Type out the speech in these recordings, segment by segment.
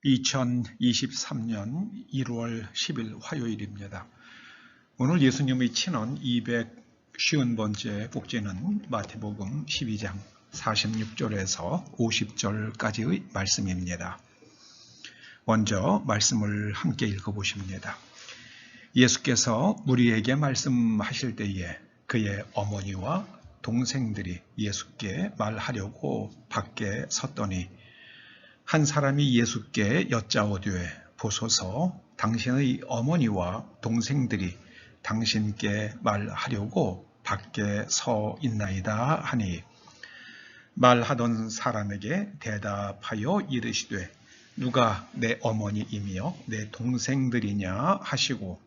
2023년 1월 10일 화요일입니다. 오늘 예수님의 친언 250번째 복제는 마태복음 12장 46절에서 50절까지의 말씀입니다. 먼저 말씀을 함께 읽어보십니다. 예수께서 무리에게 말씀하실 때에 그의 어머니와 동생들이 예수께 말하려고 밖에 섰더니 한 사람이 예수께 여짜오되 보소서 당신의 어머니와 동생들이 당신께 말하려고 밖에 서 있나이다 하니 말하던 사람에게 대답하여 이르시되 누가 내 어머니이며 내 동생들이냐 하시고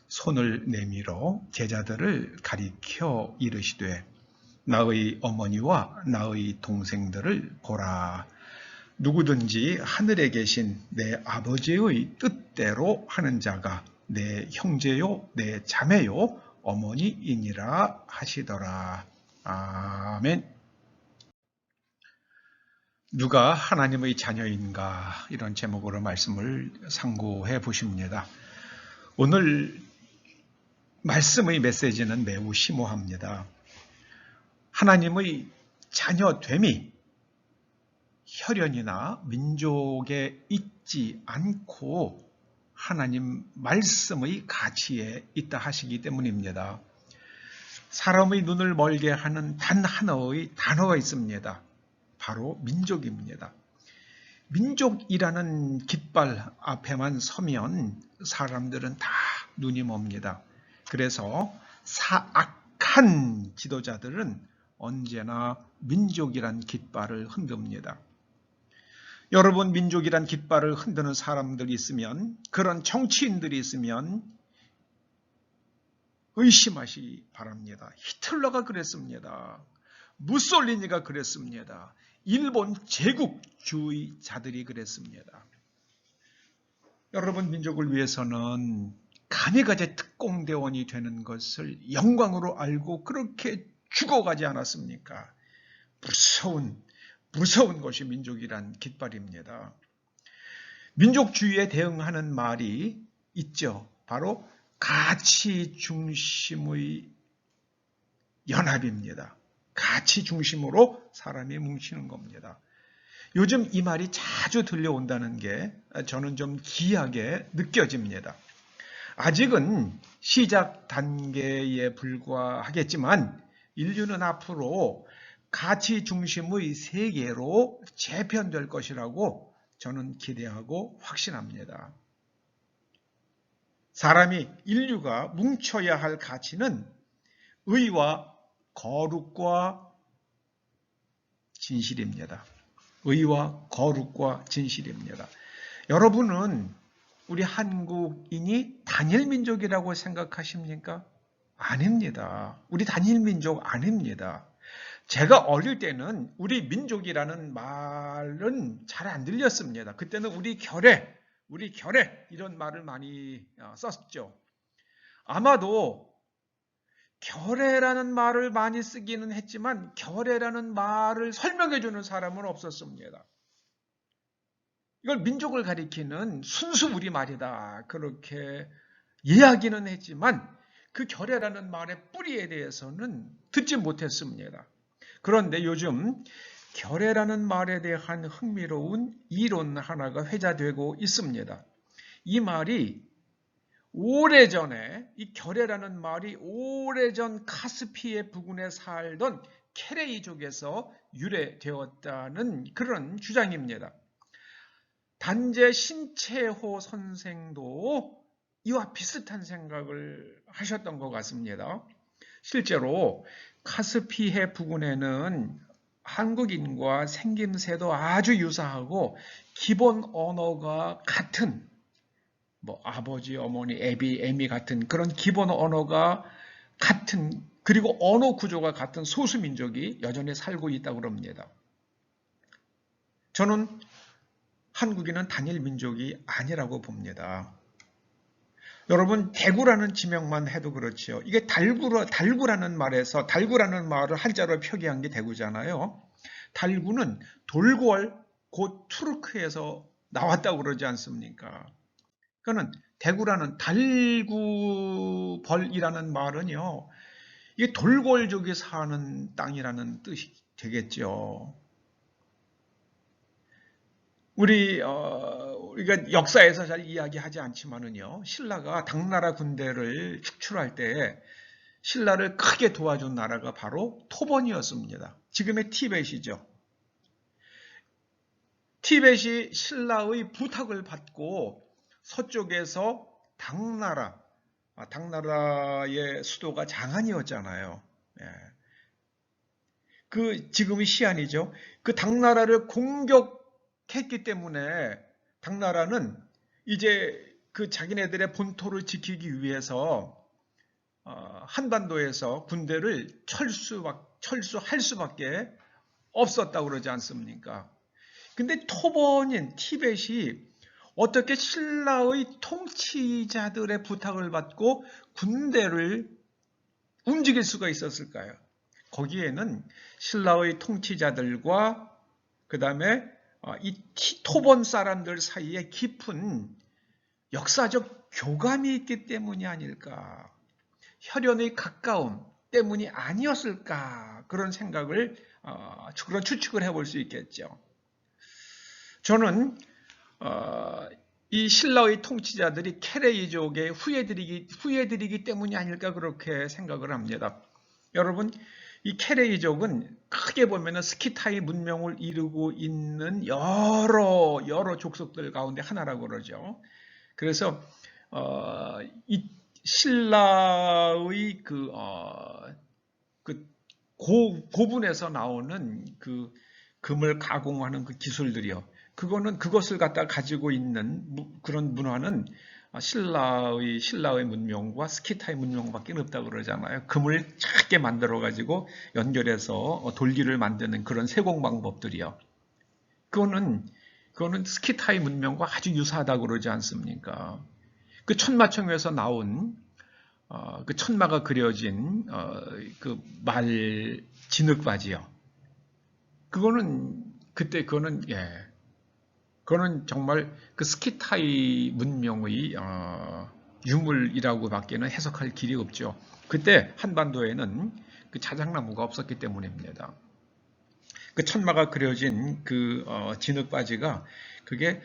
손을 내밀어 제자들을 가리켜 이르시되 나의 어머니와 나의 동생들을 보라. 누구든지 하늘에 계신 내 아버지의 뜻대로 하는 자가 내 형제요, 내 자매요, 어머니이니라 하시더라. 아멘. 누가 하나님의 자녀인가? 이런 제목으로 말씀을 상고해 보십니다. 오늘 말씀의 메시지는 매우 심오합니다. 하나님의 자녀됨이 혈연이나 민족에 있지 않고 하나님 말씀의 가치에 있다 하시기 때문입니다. 사람의 눈을 멀게 하는 단 하나의 단어가 있습니다. 바로 민족입니다. 민족이라는 깃발 앞에만 서면 사람들은 다 눈이 멉니다. 그래서 사악한 지도자들은 언제나 민족이란 깃발을 흔듭니다. 여러분, 민족이란 깃발을 흔드는 사람들이 있으면, 그런 정치인들이 있으면 의심하시기 바랍니다. 히틀러가 그랬습니다. 무솔리니가 그랬습니다. 일본 제국주의자들이 그랬습니다. 여러분, 민족을 위해서는 가미가제 특공대원이 되는 것을 영광으로 알고 그렇게 죽어가지 않았습니까? 무서운 것이 민족이란 깃발입니다. 민족주의에 대응하는 말이 있죠. 바로 가치 중심의 연합입니다. 가치 중심으로 사람이 뭉치는 겁니다. 요즘 이 말이 자주 들려온다는 게 저는 좀 기이하게 느껴집니다. 아직은 시작 단계에 불과하겠지만 인류는 앞으로 가치 중심의 세계로 재편될 것이라고 저는 기대하고 확신합니다. 인류가 뭉쳐야 할 가치는 의와 거룩과 진실입니다. 의와 거룩과 진실입니다. 여러분은 우리 한국인이 단일민족이라고 생각하십니까? 아닙니다. 우리 단일민족 아닙니다. 제가 어릴 때는 우리 민족이라는 말은 잘 안 들렸습니다. 그때는 우리 결례 이런 말을 많이 썼죠. 아마도 결례라는 말을 많이 쓰기는 했지만 결례라는 말을 설명해 주는 사람은 없었습니다. 이걸 민족을 가리키는 순수 우리말이다 그렇게 이야기는 했지만 그 결례라는 말의 뿌리에 대해서는 듣지 못했습니다. 그런데 요즘 결례라는 말에 대한 흥미로운 이론 하나가 회자되고 있습니다. 이 말이 이 결례라는 말이 오래전 카스피해 부근에 살던 케레이족에서 유래되었다는 그런 주장입니다. 단재 신채호 선생도 이와 비슷한 생각을 하셨던 것 같습니다. 실제로 카스피해 부근에는 한국인과 생김새도 아주 유사하고 기본 언어가 같은 아버지, 어머니, 애미 같은 그런 기본 언어가 같은 그리고 언어 구조가 같은 소수민족이 여전히 살고 있다고 합니다. 저는 한국인은 단일 민족이 아니라고 봅니다. 여러분, 대구라는 지명만 해도 그렇지요. 이게 달구라는 말을 한자로 표기한 게 대구잖아요. 달구는 돌궐, 곧 투르크에서 나왔다고 그러지 않습니까? 그거는 대구라는 달구벌이라는 말은요, 이게 돌골족이 사는 땅이라는 뜻이 되겠죠. 우리가 역사에서 잘 이야기하지 않지만은요, 신라가 당나라 군대를 축출할 때 신라를 크게 도와준 나라가 바로 토번이었습니다. 지금의 티벳이죠. 티벳이 신라의 부탁을 받고 서쪽에서 당나라의 수도가 장안이었잖아요. 예. 지금의 시안이죠. 그 당나라를 공격했기 때문에 당나라는 이제 그 자기네들의 본토를 지키기 위해서 한반도에서 군대를 철수할 수밖에 없었다고 그러지 않습니까? 근데 토번인 티벳이 어떻게 신라의 통치자들의 부탁을 받고 군대를 움직일 수가 있었을까요? 거기에는 신라의 통치자들과 그 다음에 이 토번 사람들 사이에 깊은 역사적 교감이 있기 때문이 아닐까, 혈연의 가까움 때문이 아니었을까, 그런 생각을 그런 추측을 해볼 수 있겠죠. 저는 이 신라의 통치자들이 케레이족에 후예들이기 때문이 아닐까 그렇게 생각을 합니다. 여러분, 이 케레이족은 크게 보면 스키타이 문명을 이루고 있는 여러 족속들 가운데 하나라고 그러죠. 그래서 이 신라의 고분에서 나오는 그 금을 가공하는 그 기술들이요, 그것을 갖다 가지고 있는 그런 문화는 신라의 문명과 스키타의 문명밖에 없다고 그러잖아요. 금을 작게 만들어 가지고 연결해서 돌기를 만드는 그런 세공 방법들이요. 그거는 스키타의 문명과 아주 유사하다고 그러지 않습니까? 그 천마청에서 나온 그 천마가 그려진 그 말 진흙바지요. 그거는 정말 그 스키타이 문명의 유물이라고밖에는 해석할 길이 없죠. 그때 한반도에는 그 자작나무가 없었기 때문입니다. 그 천마가 그려진 그 진흙바지가 그게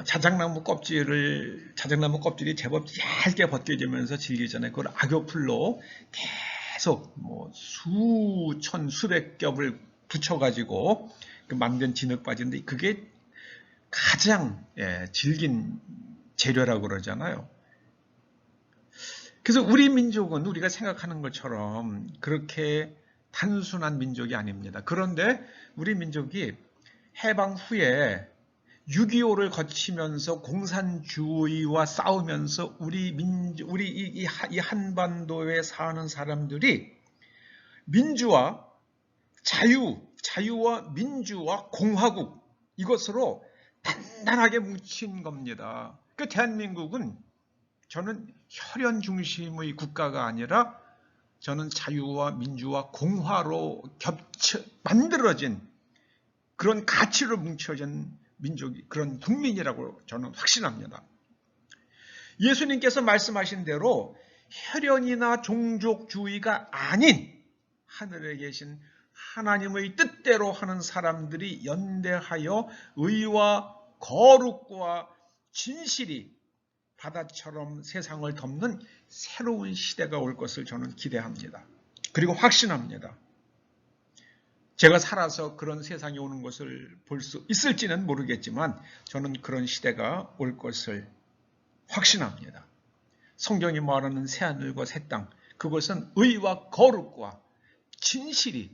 자작나무 껍질이 제법 얇게 벗겨지면서 질기 전에 그걸 악효풀로 계속 수천 수백 겹을 붙여가지고 만든 진흙바지인데 그게 가장 질긴 재료라고 그러잖아요. 그래서 우리 민족은 우리가 생각하는 것처럼 그렇게 단순한 민족이 아닙니다. 그런데 우리 민족이 해방 후에 6.25를 거치면서 공산주의와 싸우면서 이 한반도에 사는 사람들이 자유와 민주와 공화국, 이것으로 단단하게 뭉친 겁니다. 그 대한민국은 저는 혈연 중심의 국가가 아니라 저는 자유와 민주와 공화로 만들어진 그런 가치로 뭉쳐진 그런 국민이라고 저는 확신합니다. 예수님께서 말씀하신 대로 혈연이나 종족주의가 아닌 하늘에 계신 하나님의 뜻대로 하는 사람들이 연대하여 의와 거룩과 진실이 바다처럼 세상을 덮는 새로운 시대가 올 것을 저는 기대합니다. 그리고 확신합니다. 제가 살아서 그런 세상이 오는 것을 볼 수 있을지는 모르겠지만 저는 그런 시대가 올 것을 확신합니다. 성경이 말하는 새하늘과 새 땅, 그것은 의와 거룩과 진실의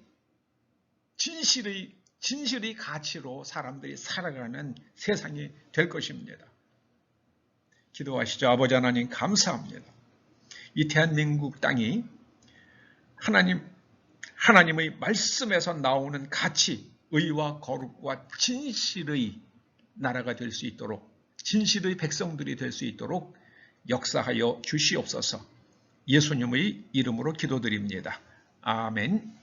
가치로 사람들이 살아가는 세상이 될 것입니다. 기도하시죠. 아버지 하나님, 감사합니다. 이 대한민국 땅이 하나님의 말씀에서 나오는 가치, 의와 거룩과 진실의 나라가 될 수 있도록, 진실의 백성들이 될 수 있도록 역사하여 주시옵소서. 예수님의 이름으로 기도드립니다. 아멘.